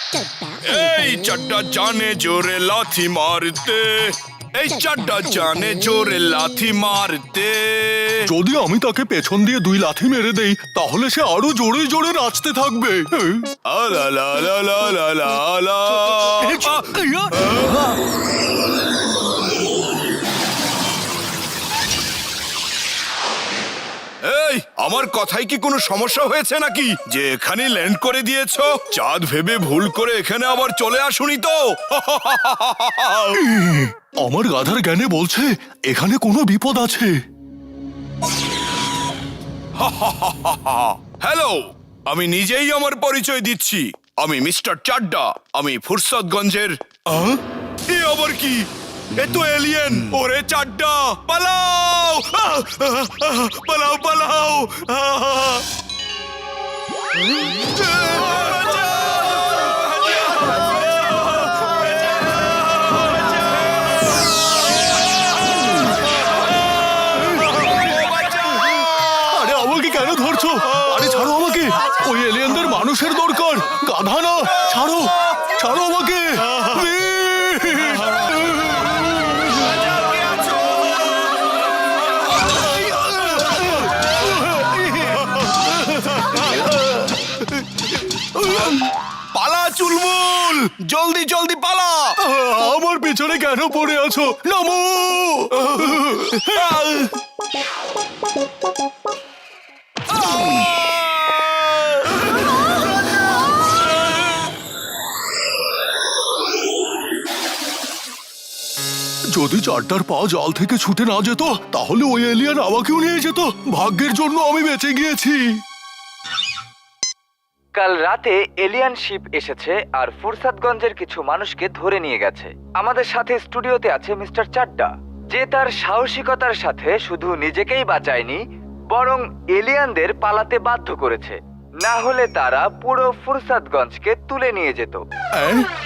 এই চাড্ডা জানে জোরে লাথি মারতে, এই চাড্ডা জানে জোরে লাথি মারতে। যদি আমি তাকে পেছন দিয়ে 2 লাথি মেরে দেই তাহলে সে আরো জোরে জোরে নাচতে থাকবে। আলা লা লা লা লা লা লা। এই, আমার কথায় কি কোনো সমস্যা হয়েছে নাকি যে এখানে ল্যান্ড করে দিয়েছো? চাঁদ ভেবে ভুল করে এখানে আবার চলে আসুনি তো? আমার গাধার জ্ঞানে বলছে এখানে কোনো বিপদ আছে। হ্যালো, আমি নিজেই আমার পরিচয় দিচ্ছি। আমি মিস্টার চাড্ডা। আমি ফুরসতগঞ্জের। এ আবার কি? এ তো এলিয়েন। ওরে চাড্ডা, পালাও! পালাও পালাও! আরে আমাকে কেন ধরছো? আরে ছাড়ো আমাকে, ওই এলিয়েনদের মানুষের দরকার, গাধা না। ছাড়ো, ছাড়ো আমাকে। পালা চুলবুল, জলদি জলদি পালা! আমার পেছনে কেন পড়ে আছো? নামো! যদি চাড্ডার পা জাল থেকে ছুটে না যেত তাহলে ওই এলিয়েন আমাকেও নিয়ে যেত। ভাগ্যের জন্য আমি বেঁচে গিয়েছি। কাল রাতে এলিয়ান শিপ এসেছে আর ফুরসাতগঞ্জের কিছু মানুষকে ধরে নিয়ে গেছে। আমাদের সাথে স্টুডিওতে আছে মিস্টার চাড্ডা, যে তার সাহসিকতার সাথে শুধু নিজেকেই বাঁচায়নি বরং এলিয়ানদের পালাতে বাধ্য করেছে, না হলে তারা পুরো ফুরসাতগঞ্জকে তুলে নিয়ে যেত।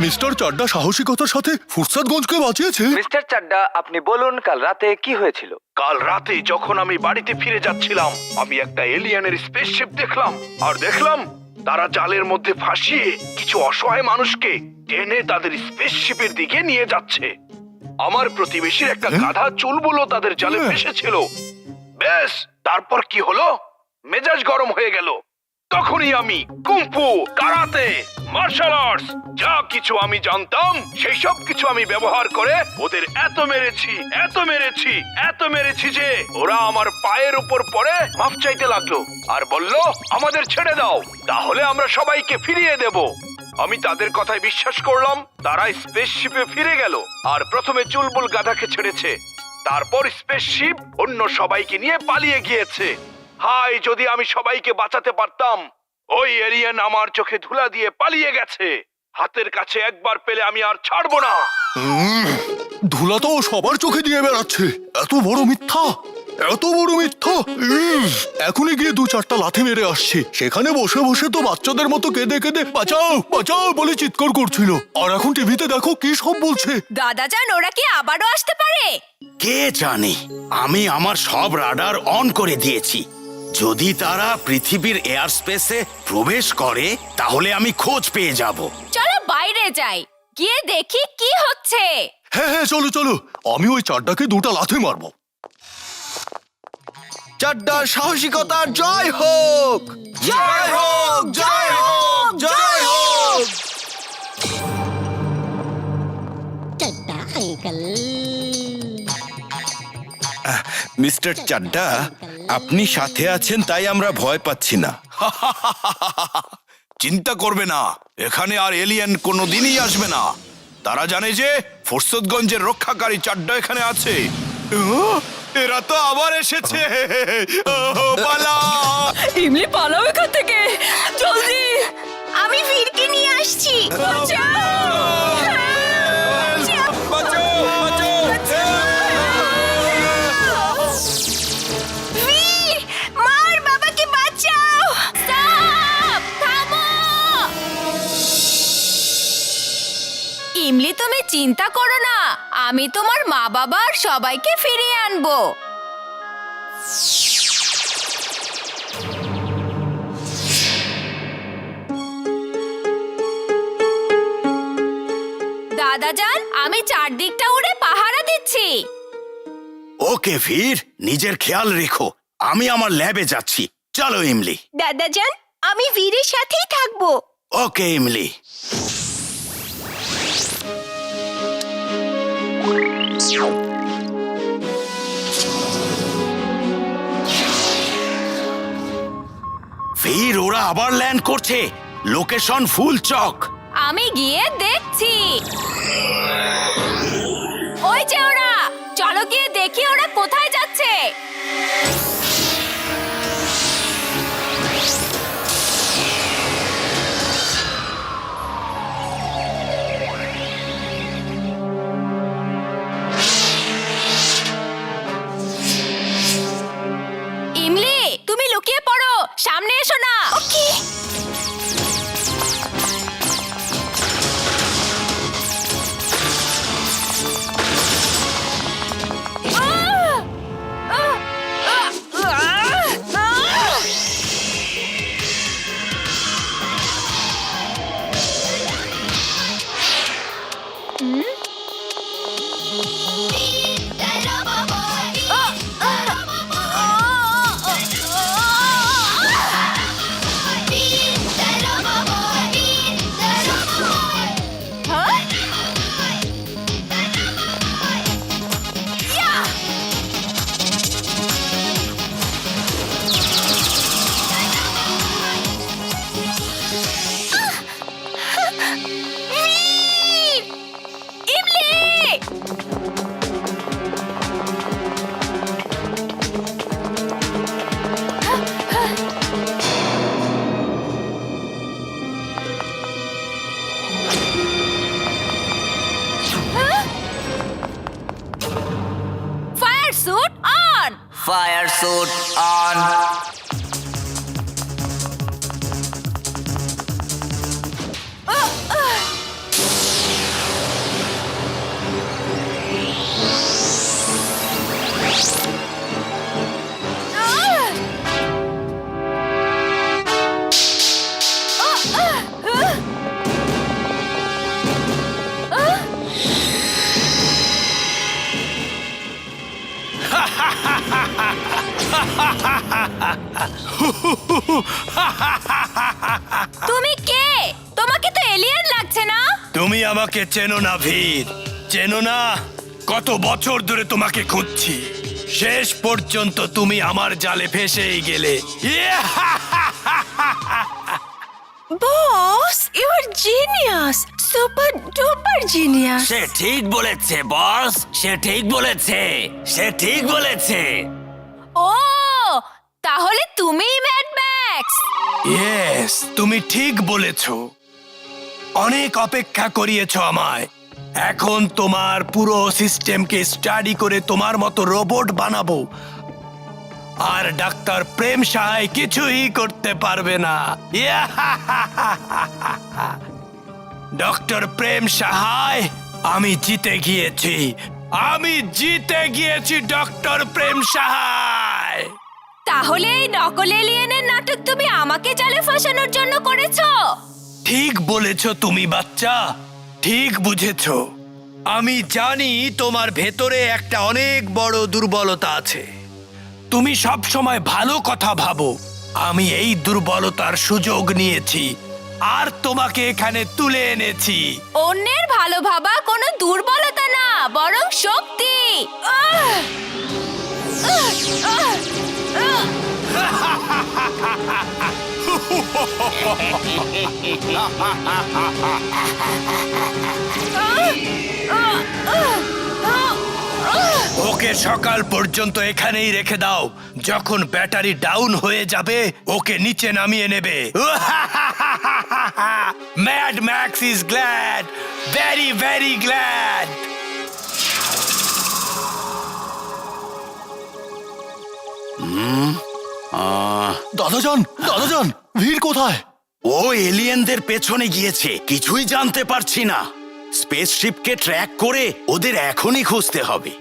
মিস্টার চাড্ডা সাহসিকতার সাথে ফুরসাতগঞ্জকে বাঁচিয়েছে। মিস্টার চাড্ডা, আপনি বলুন কাল রাতে কি হয়েছিল? কাল রাতে যখন আমি বাড়িতে ফিরে যাচ্ছিলাম, আমি একটা এলিয়েনের স্পেসশিপ দেখলাম। আর দেখলাম তারা জালের মধ্যে ফাঁসিয়ে কিছু অসহায় মানুষকে টেনে তাদের স্পেসশিপের দিকে নিয়ে যাচ্ছে। আমার প্রতিবেশীর একটা গাধা চুলবুলো তাদের জালে ফেসেছিল। বেশ, তারপর কি হলো? মেজাজ গরম হয়ে গেল। তখনই আমি কুংফু, কারাতে, মার্শাল আর্টস যা কিছু আমি জানতাম সেই সব কিছু আমি ব্যবহার করে ওদের এত মেরেছি, এত মেরেছি, এত মেরেছি যে ওরা আমার পায়ের উপর পড়ে মাফ চাইতে লাগলো আর বলল, আমাদের ছেড়ে দাও, তাহলে আমরা সবাইকে ফিরিয়ে দেব। আমি তাদের কথায় বিশ্বাস করলাম। তারা স্পেসশিপে ফিরে গেল আর প্রথমে চুলবুল গাধাকে ছেড়েছে, তারপর স্পেসশিপ অন্য সবাইকে নিয়ে পালিয়ে গিয়েছে। হাই, যদি আমি সবাইকে বাঁচাতে পারতাম! ওই এলিয়েন আমার চোখে ধুলা দিয়ে পালিয়ে গেছে। হাতের কাছে একবার পেলে আমি আর ছাড়বো না। ধুলা তো সবার চোখে দিয়ে বেড়াচ্ছে। এত বড় মিথ্যা, এত বড় মিথ্যা। এখনই গিয়ে 2-4টা লাথি মেরে আসছি। সেখানে বসে বসে তো বাচ্চাদের মতো কেঁদে কেঁদে বাঁচাও বাঁচাও বলে চিৎকার করছিল। আর এখন টিভিতে দেখো কি সব বলছে। দাদা জান, ওরা কি আবারও আসতে পারে? কে জানে, আমি আমার সব রাডার অন করে দিয়েছি। যদি তারা পৃথিবীর এয়ার স্পেসে প্রবেশ করে তাহলে আমি খোঁজ পেয়ে যাব। চলো বাইরে যাই, গিয়ে দেখি কি হচ্ছে। হ্যাঁ হ্যাঁ, চলো চলো, আমি ওই চাড্ডাকে 2টা লাথি মারবো। চাড্ডার সাহসিকতার জয় হোক! জয় হোক! জয় হোক! জয় হোক! চাড্ডা আঙ্কেল, মিস্টার চাড্ডা, আপনি সাথে আছেন তাই আমরা ভয় পাচ্ছি না। চিন্তা করবে না, এখানে আর এলিয়েন কোনোদিনই আসবে না। তারা জানে যে ফুরসতগঞ্জের রক্ষাকারী চাড্ডা এখানে আছে। এরা তো আবার এসেছে। পালা! ইমলি, পালাও এখান থেকে, জলদি! আমি ফিরকে নিয়ে আসছি। মার, বাবাকে বাঁচাও! থামো! ইমলি, তুমি চিন্তা করো না, আমি তোমার মা বাবার সবাইকে ফিরিয়ে আনবো। দাদাজান, আমি চারদিকটা উড়ে পাহারা দিচ্ছি। ওকে ফির, নিজের খেয়াল রেখো। আমি আমার ল্যাবে যাচ্ছি। চলো ইমলি। দাদাজান, আমি বীরের সাথেই থাকবো। ওকে ইমলি। ফির ওরা আবার ল্যান্ড করছে। লোকেশন ফুল চক। আমি গিয়ে দেখছি। ওই যে ওরা, চলো গিয়ে দেখি ওরা কোথায় যাচ্ছে। ইমলি, তুমি লুকিয়ে পড়ো, সামনে এসো না। Okay. Fire suit on! Fire suit on. তুমি কে? তোমাকে তো এলিয়েন লাগছে না। তুমি আমাকে চেনো না ভীর, চেনো না? কত বছর ধরে তোমাকে খুঁজছি, শেষ পর্যন্ত তুমি আমার জালে ফেসেই গেলে। Boss, you are genius, super duper genius. সে ঠিক বলেছে বস, সে ঠিক বলেছে, সে ঠিক বলেছে। ও, তাহলে তুমিই ম্যাড ম্যাক্স। ইয়েস, তুমি ঠিক বলেছো। অনেক অপেক্ষা করিয়েছো আমায়। এখন তোমার পুরো সিস্টেমকে স্টাডি করে তোমার মতো রোবট বানাবো, আর ডাক্তার প্রেম সাহায় কিছুই করতে পারবে না। ডক্টর প্রেম সাহায়, আমি জিতে গিয়েছি, আমি জিতে গিয়েছি ডক্টর প্রেম সাহায়। তাহলে এই নকল এলিয়েনের নাটক তুমি আমাকে জালে ফাঁসানোর জন্য করেছো? ঠিক বলেছ তুমি বাচ্চা, ঠিক বুঝেছ। আমি জানি তোমার ভেতরে একটা অনেক বড় দুর্বলতা আছে। তুমি সব সময় ভালো কথা ভাবো। আমি এই দুর্বলতার সুযোগ নিয়েছি আর তোমাকে এখানে তুলে এনেছি। অন্যের ভালো ভাবা কোনো দুর্বলতা না, বরং শক্তি। আহ! আহ! আহ! আহ! ওকে সকাল পর্যন্ত এখানেই রেখে দাও। যখন ব্যাটারি ডাউন হয়ে যাবে ওকে নিচে নামিয়ে নেবে। Mad Max is glad, very very glad. দাদাজান, ভীর কোথায়? ও এলিয়েনদের পেছনে গিয়েছে, কিছুই জানতে পারছি না। স্পেসশিপকে ট্র্যাক করে ওদের এখনই খুঁজতে হবে।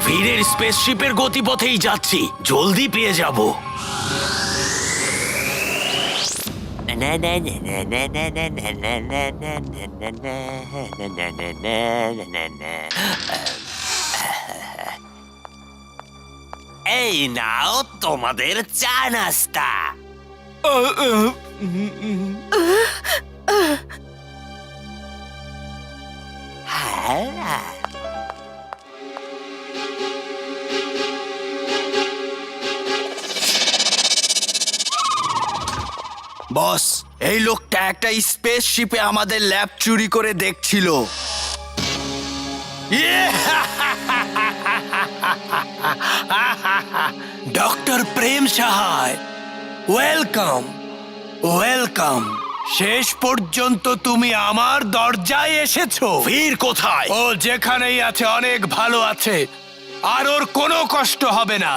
ভীরের স্পেসশিপের গতিপথেই যাচ্ছি, জলদি পেয়ে যাব। এই নাও তোমাদের চা নাস্তা। হ্যাঁ, বস, এই লোকটা একটা স্পেস শিপে আমাদের ল্যাব চুরি করে দেখছিল। Doctor Prem সাহায়, welcome welcome. শেষ পর্যন্ত তুমি আমার দরজায় এসেছো। বীর কোথায়? ও যেখানেই আছে অনেক ভালো আছে, আর ওর কোনো কষ্ট হবে না।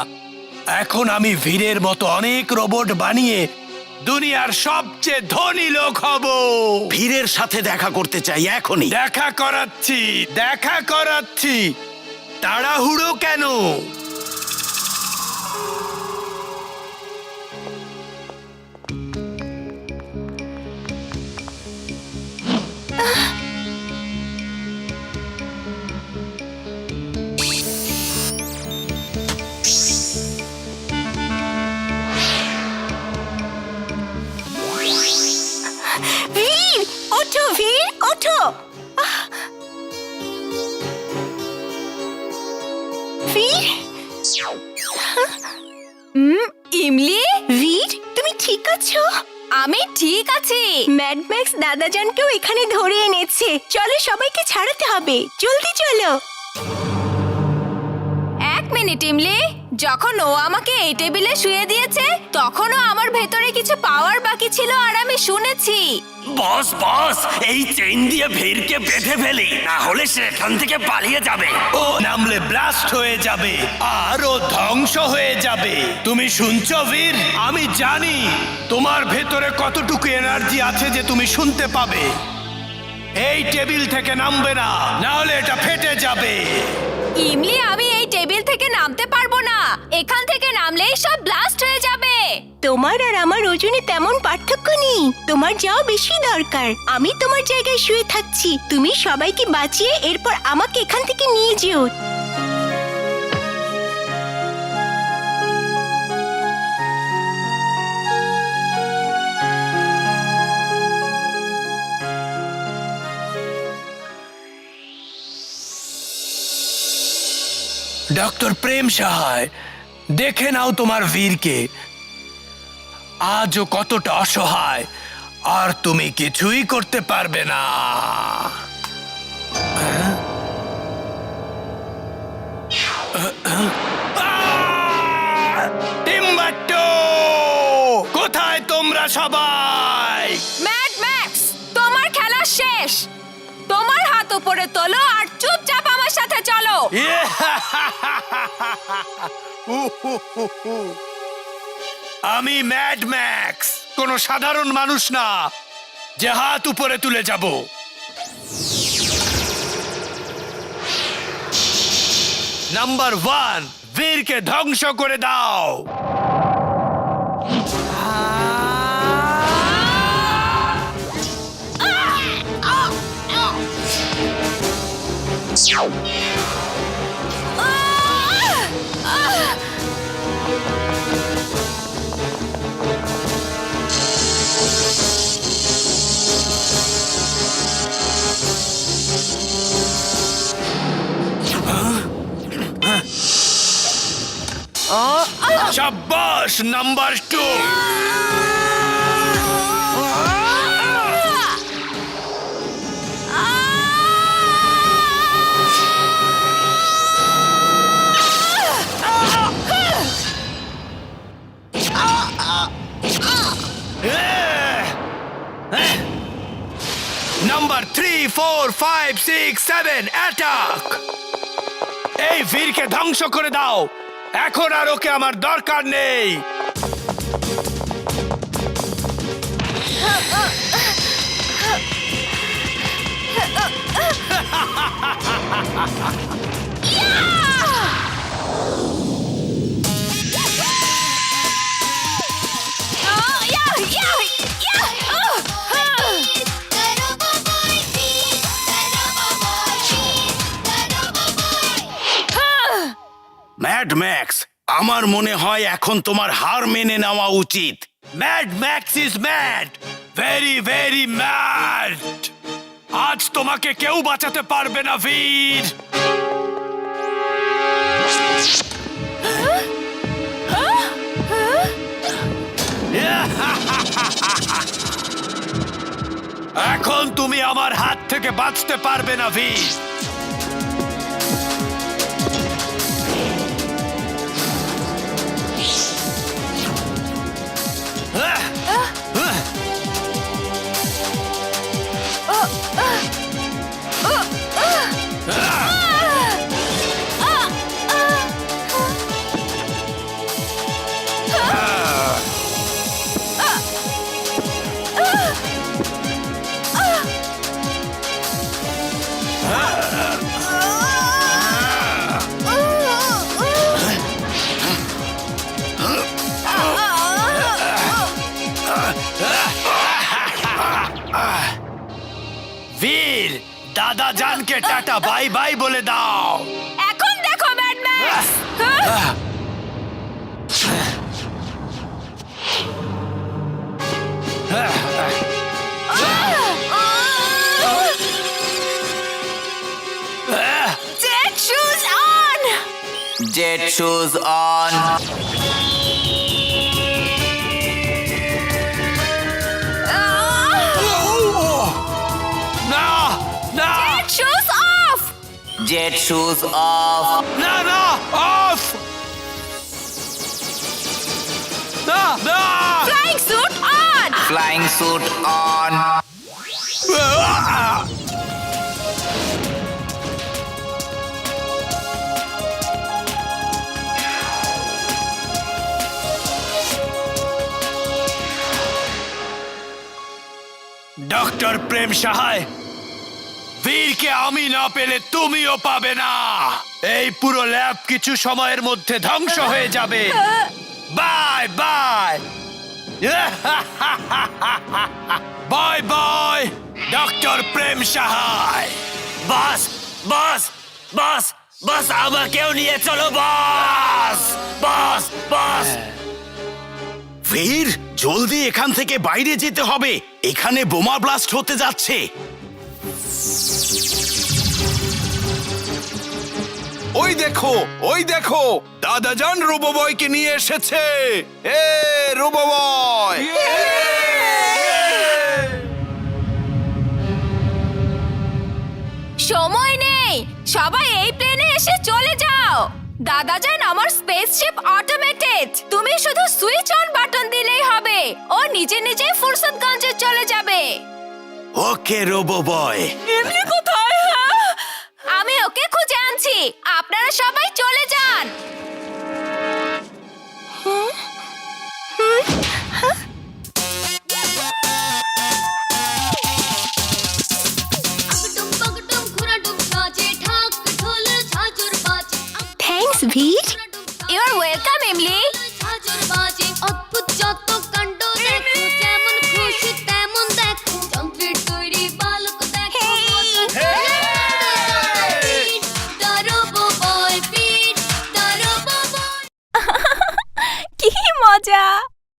এখন আমি বীরের মতো অনেক রোবট বানিয়ে দুনিয়ার সবচেয়ে ধনী লোক হব। বীরের সাথে দেখা করতে চাই এখনই। দেখা করাচ্ছি। তাড়াহুড়ো কেন? বীর, ওঠো বীর, ওঠো। বীর, ইমলি। বীর, তুমি ঠিক আছো? আমি ঠিক আছি। ম্যাড ম্যাক্স দাদাজানকেও এখানে ধরে এনেছে। চলো, সবাইকে ছাড়াতে হবে। জলদি চলো। এক মিনিট ইমলি, যখন ও আমাকে এই টেবিলে শুয়ে দিয়েছে তখনও আমার ভেতরে কিছু পাওয়ার বাকি ছিল, আর আমি শুনেছি। বস বস, এই চেইন দিয়ে ভীরকে বেঁধে ফেলি, না হলে সে এখান থেকে পালিয়ে যাবে। ও নামলে ব্লাস্ট হয়ে যাবে আর ও ধ্বংস হয়ে যাবে। তুমি শুনছো বীর? আমি জানি তোমার ভেতরে কতটুকু এনার্জি আছে যে তুমি শুনতে পাবে। এই টেবিল থেকে নামবে না, না হলে এটা ফেটে যাবে। ইমলি, আমি এই টেবিল থেকে নামতে পারবো না। এখান থেকে নামলেই সব ব্লাস্ট হয়ে যাবে। তোমার আর আমার ওজনে তেমন পার্থক্য নেই। তোমার যাওয়া বেশি দরকার। আমি তোমার জায়গায় শুয়ে থাকছি। তুমি সবাইকে বাঁচিয়ে এরপর আমাকে এখান থেকে নিয়ে যেও। ডক্টর প্রেম সাহায়, দেখে নাও তোমার বীরকে। আজও কতটা অসহায়, আর তুমি কিছুই করতে পারবে না। টিম্বাট্টো, কোথায় তোমরা সবাই? ম্যাড ম্যাক্স, তোমার খেলা শেষ। তোমার হাত উপরে তোলো আর চুপচাপ আমার সাথে চলো। আমি ম্যাড ম্যাক্স, কোনো সাধারণ মানুষ না যে হাত উপরে তুলে যাব। নাম্বার 1, বীরকে ধ্বংস করে দাও। শাবাশ নাম্বার 2। Number 3, 4, 5, 6, 7 attack. এই বীরকে ধ্বংস করে দাও। এখন আর ওকে আমার দরকার নেই। ম্যাড ম্যাক্স, আমার মনে হয় এখন তোমার হার মেনে নেওয়া উচিত। Mad Max is mad, very very mad. আজ তোমাকে কেউ বাঁচাতে পারবে না বীর। এখন তুমি আমার হাত থেকে বাঁচতে পারবে না বীর। বীর, দাদা জানকে টাটা বাই বাই বলে দাও। এখন দেখো Mad Max. Jet shoes on. Jet shoes on. না না jet shoes off. Jet shoes off. না না, অফ। না না। Flying suit on. Flying suit on. Doctor Prem Sahay, বীরকে আমি না পেলে তুমিও পাবে না। এই পুরো ল্যাব কিছু সময়ের মধ্যে ধ্বংস হয়ে যাবে। Bye bye. Bye bye doctor Prem Sahay. বাস বাস বাস বাস, আমাকেও নিয়ে চলো বাস বাস বাস। বীর, জলদি এখান থেকে বাইরে যেতে হবে, এখানে বোমা ব্লাস্ট হতে যাচ্ছে। ওই দেখো দাদাজান রোবোবয়কে নিয়ে এসেছে। এ রোবোবয়, সময় নেই, সবাই এই প্লেনে এসে চলে যাও। দাদাজান আমার স্পেসশিপ অটোমেটেড। তুমি শুধু সুইচ অন বাটন দিলেই হবে, ও নিজে নিজেই ফুরসতগঞ্জে চলে যাবে। ওকে রোবো বয়। এমনি কোথায়? আমি ওকে খুঁজে আনছি, আপনারা সবাই চলে যান। থ্যাঙ্কস ভীর। ইউ আর ওয়েলকাম এমলি। অদ্ভুত যত কাণ্ড দেখো, যেমন খুশি তেমন দেখো, যন্ত্রের তৈরি বালক দেখো, দারোবো বয়, পিট দারোবো বয়। কি মজা!